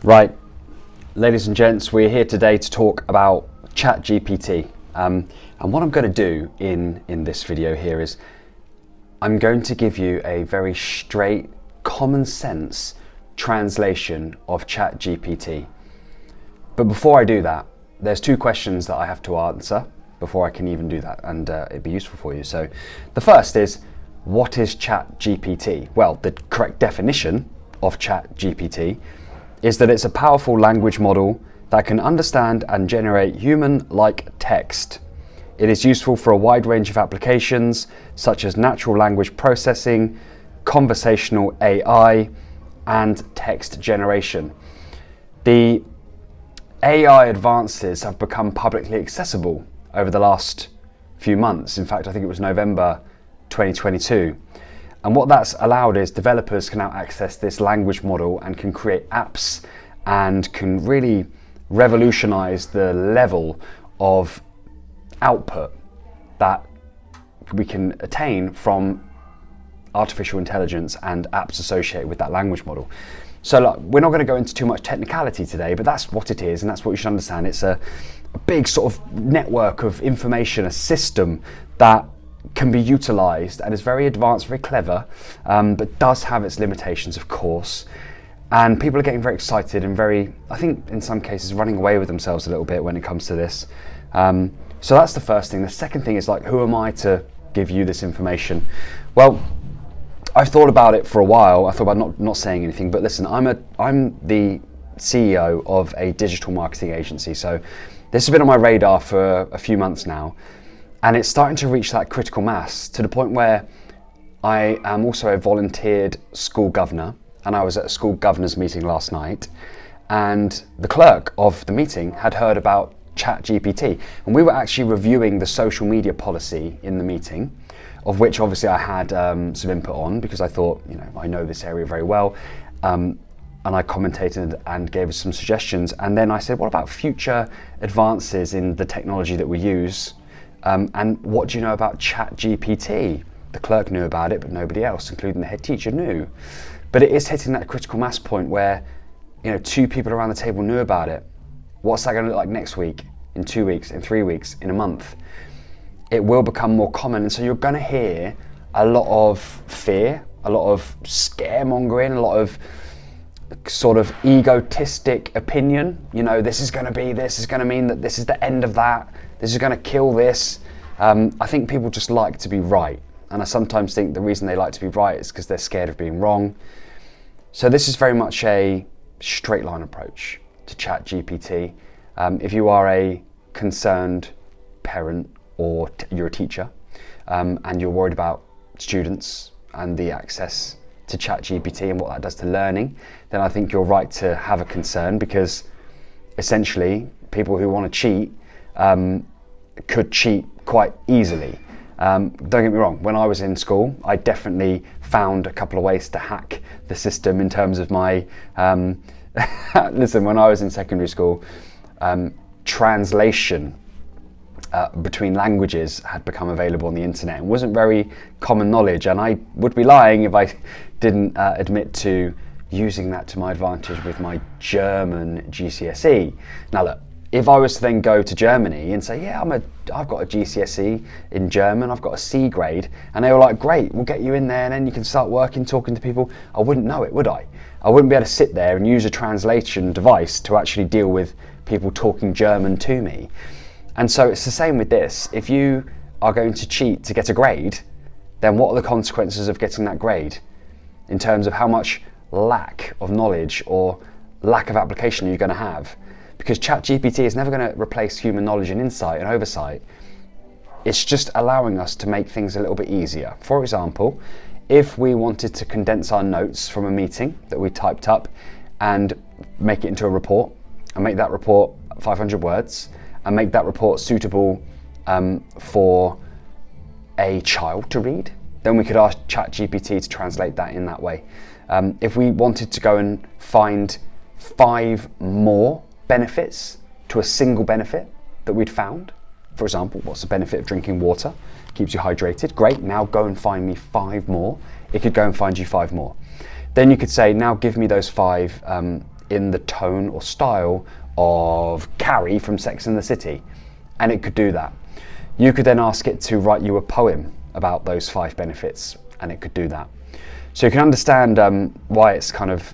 Right, ladies and gents, we're here today to talk about ChatGPT. And what I'm going to do in this video here is I'm going to give you a very straight, common sense translation of ChatGPT. But before I do that, there's two questions that I have to answer before I can even do that, and it'd be useful for you. So the first is, what is ChatGPT? Well, the correct definition of ChatGPT is that it's a powerful language model that can understand and generate human-like text. It is useful for a wide range of applications, such as natural language processing, conversational AI, and text generation. The AI advances have become publicly accessible over the last few months. In fact, I think it was November 2022. And what that's allowed is developers can now access this language model and can create apps and can really revolutionize the level of output that we can attain from artificial intelligence and apps associated with that language model. So look, we're not going to go into too much technicality today, but that's what it is, and that's what you should understand. It's a big sort of network of information, a system that can be utilized and is very advanced, very clever, but does have its limitations, of course. And people are getting very excited and very, I think in some cases, running away with themselves a little bit when it comes to this. So that's the first thing. The second thing is, like, who am I to give you this information? Well, I've thought about it for a while. I thought about not saying anything, but listen, I'm the CEO of a digital marketing agency. So this has been on my radar for a few months now. And it's starting to reach that critical mass to the point where I am also a volunteered school governor, and I was at a school governor's meeting last night, and the clerk of the meeting had heard about ChatGPT, and we were actually reviewing the social media policy in the meeting, of which obviously I had some input on, because I thought, I know this area very well, and I commentated and gave us some suggestions. And then I said, what about future advances in the technology that we use? And what do you know about ChatGPT? The clerk knew about it, but nobody else, including the head teacher, knew. But it is hitting that critical mass point where, two people around the table knew about it. What's that going to look like next week, in 2 weeks, in 3 weeks, in a month? It will become more common, and so you're going to hear a lot of fear, a lot of scaremongering, a lot of sort of egotistic opinion. This is going to be this, is going to mean that this is the end of that. This is going to kill this. I think people just like to be right. And I sometimes think the reason they like to be right is because they're scared of being wrong. So this is very much a straight line approach to ChatGPT. If you are a concerned parent or you're a teacher and you're worried about students and the access to ChatGPT and what that does to learning, then I think you're right to have a concern, because essentially people who want to cheat could cheat quite easily. Don't get me wrong, when I was in school, I definitely found a couple of ways to hack the system in terms of my, listen, when I was in secondary school, translation between languages had become available on the internet. It wasn't very common knowledge, and I would be lying if I didn't admit to using that to my advantage with my German GCSE. Now look, if I was to then go to Germany and say, yeah, I've got a GCSE in German, I've got a C grade, and they were like, great, we'll get you in there and then you can start working, talking to people, I wouldn't know it, would I? I wouldn't be able to sit there and use a translation device to actually deal with people talking German to me. And so it's the same with this. If you are going to cheat to get a grade, then what are the consequences of getting that grade in terms of how much lack of knowledge or lack of application you're going to have? Because ChatGPT is never going to replace human knowledge and insight and oversight. It's just allowing us to make things a little bit easier. For example, if we wanted to condense our notes from a meeting that we typed up and make it into a report, and make that report 500 words, and make that report suitable for a child to read, then we could ask ChatGPT to translate that in that way. If we wanted to go and find 5 more benefits to a single benefit that we'd found, for example, what's the benefit of drinking water? Keeps you hydrated. Great, now go and find me 5 more. It could go and find you 5 more. Then you could say, now give me those 5 in the tone or style of Carrie from Sex and the City, and it could do that. You could then ask it to write you a poem about those 5 benefits, and it could do that. So you can understand why it's kind of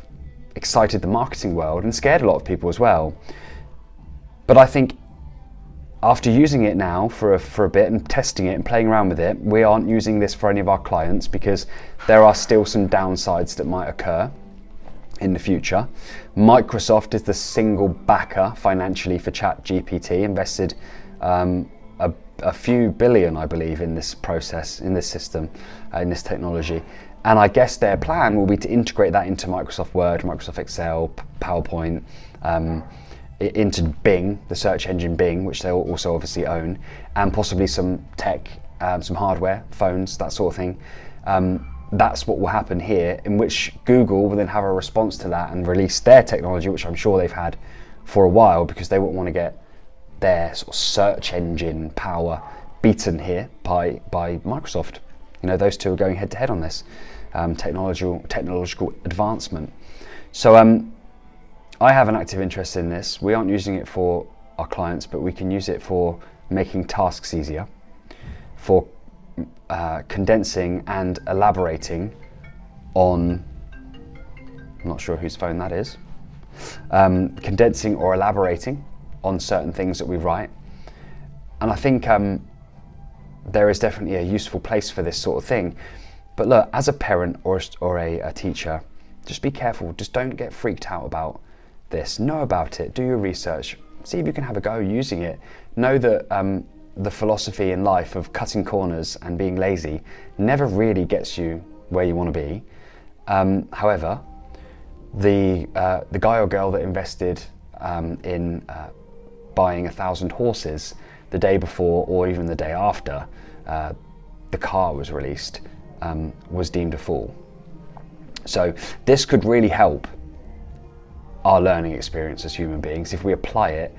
excited the marketing world and scared a lot of people as well. But I think after using it now for a bit and testing it and playing around with it, we aren't using this for any of our clients because there are still some downsides that might occur in the future. Microsoft is the single backer financially for ChatGPT, invested a few billion, I believe, in this process, in this system, in this technology. And I guess their plan will be to integrate that into Microsoft Word, Microsoft Excel, PowerPoint, into Bing, the search engine Bing, which they also obviously own, and possibly some tech, some hardware, phones, that sort of thing. That's what will happen here, in which Google will then have a response to that and release their technology, which I'm sure they've had for a while, because they wouldn't want to get their sort of search engine power beaten here by Microsoft. You know, those two are going head to head on this technological advancement. So I have an active interest in this. We aren't using it for our clients, but we can use it for making tasks easier, for condensing and elaborating on, I'm not sure whose phone that is, condensing or elaborating on certain things that we write. And I think there is definitely a useful place for this sort of thing. But look, as a parent or a teacher, just be careful. Just don't get freaked out about this. Know about it, do your research, see if you can have a go using it. Know that the philosophy in life of cutting corners and being lazy never really gets you where you want to be. However, the guy or girl that invested in buying 1,000 horses the day before or even the day after the car was released was deemed a fool. So this could really help our learning experience as human beings if we apply it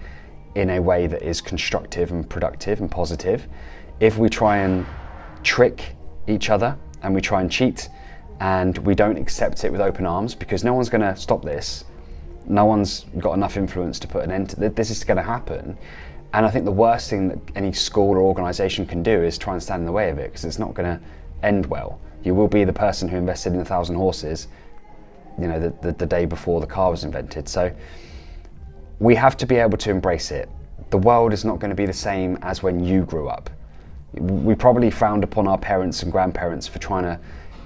in a way that is constructive and productive and positive. If we try and trick each other and we try and cheat and we don't accept it with open arms, because no one's going to stop this, no one's got enough influence to put an end to this. Is going to happen. And I think the worst thing that any school or organisation can do is try and stand in the way of it, because it's not going to end well. You will be the person who invested in 1,000 horses, you know, the day before the car was invented. So we have to be able to embrace it. The world is not going to be the same as when you grew up. We probably frowned upon our parents and grandparents for trying to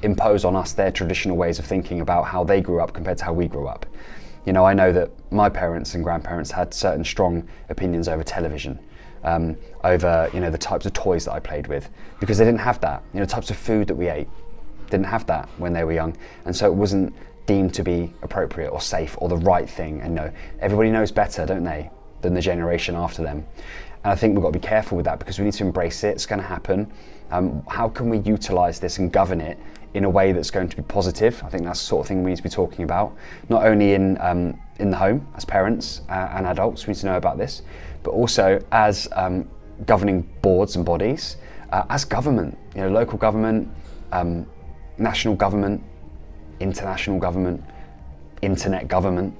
impose on us their traditional ways of thinking about how they grew up compared to how we grew up. You know, I know that my parents and grandparents had certain strong opinions over television, over, you know, the types of toys that I played with, because they didn't have that. You know, types of food that we ate, didn't have that when they were young. And so it wasn't deemed to be appropriate or safe or the right thing. And no, everybody knows better, don't they, than the generation after them. And I think we've got to be careful with that, because we need to embrace it. It's going to happen. How can we utilize this and govern it in a way that's going to be positive? I think that's the sort of thing we need to be talking about, not only in the home as parents and adults. We need to know about this, but also as governing boards and bodies, as government, you know, local government, national government, international government, internet government.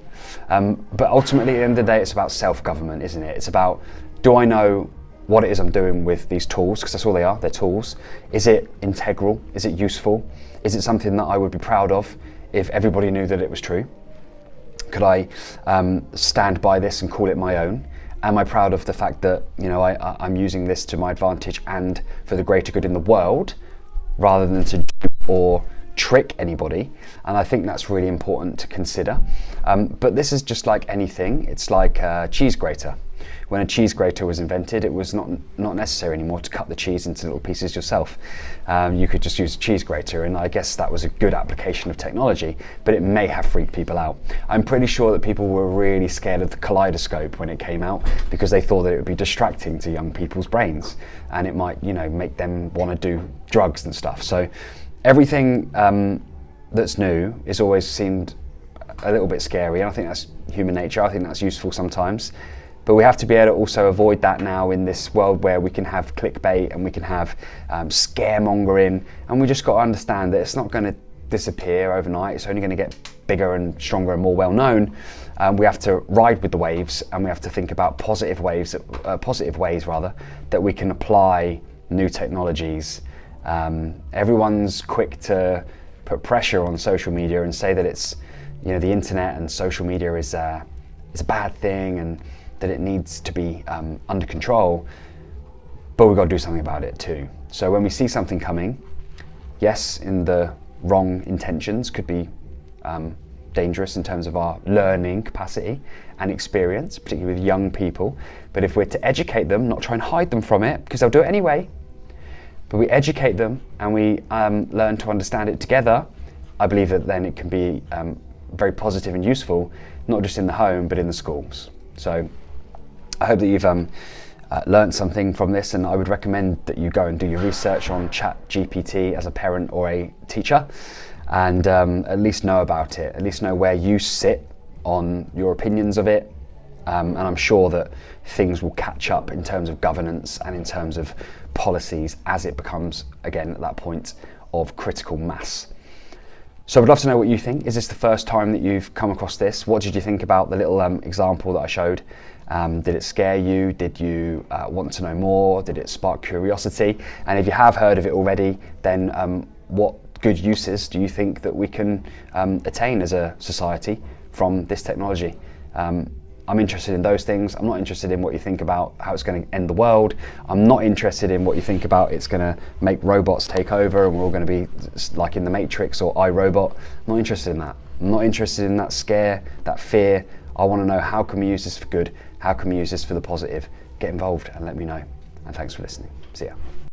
But ultimately, at the end of the day, it's about self-government, isn't it? It's about, do I know what it is I'm doing with these tools? Because that's all they are, they're tools. Is it integral? Is it useful? Is it something that I would be proud of if everybody knew that it was true? Could I stand by this and call it my own? Am I proud of the fact that, you know, I'm using this to my advantage and for the greater good in the world, rather than to do or trick anybody? And I think that's really important to consider. But this is just like anything. It's like a cheese grater. When a cheese grater was invented, it was not necessary anymore to cut the cheese into little pieces yourself. You could just use a cheese grater, and I guess that was a good application of technology, but it may have freaked people out. I'm pretty sure that people were really scared of the kaleidoscope when it came out, because they thought that it would be distracting to young people's brains, and it might, you know, make them want to do drugs and stuff. So everything that's new is always seemed a little bit scary, and I think that's human nature. I think that's useful sometimes. But we have to be able to also avoid that now in this world where we can have clickbait and we can have scaremongering, and we just got to understand that it's not going to disappear overnight. It's only going to get bigger and stronger and more well known, we have to ride with the waves, and we have to think about positive ways that we can apply new technologies. Everyone's quick to put pressure on social media and say that it's, the internet and social media is a bad thing and that it needs to be under control, but we've got to do something about it too. So when we see something coming, yes, in the wrong intentions, could be dangerous in terms of our learning capacity and experience, particularly with young people. But if we're to educate them, not try and hide them from it, because they'll do it anyway, but we educate them and we learn to understand it together, I believe that then it can be very positive and useful, not just in the home, but in the schools. So I hope that you've learned something from this, and I would recommend that you go and do your research on ChatGPT as a parent or a teacher, and at least know about it, at least know where you sit on your opinions of it, and I'm sure that things will catch up in terms of governance and in terms of policies as it becomes, again, at that point of critical mass. So I'd love to know what you think. Is this the first time that you've come across this? What did you think about the little example that I showed? Did it scare you? Did you want to know more? Did it spark curiosity? And if you have heard of it already, then what good uses do you think that we can attain as a society from this technology? I'm interested in those things. I'm not interested in what you think about how it's going to end the world. I'm not interested in what you think about it's going to make robots take over and we're all going to be like in the Matrix or iRobot. I'm not interested in that. I'm not interested in that scare, that fear. I want to know, how can we use this for good? How can we use this for the positive? Get involved and let me know. And thanks for listening. See ya.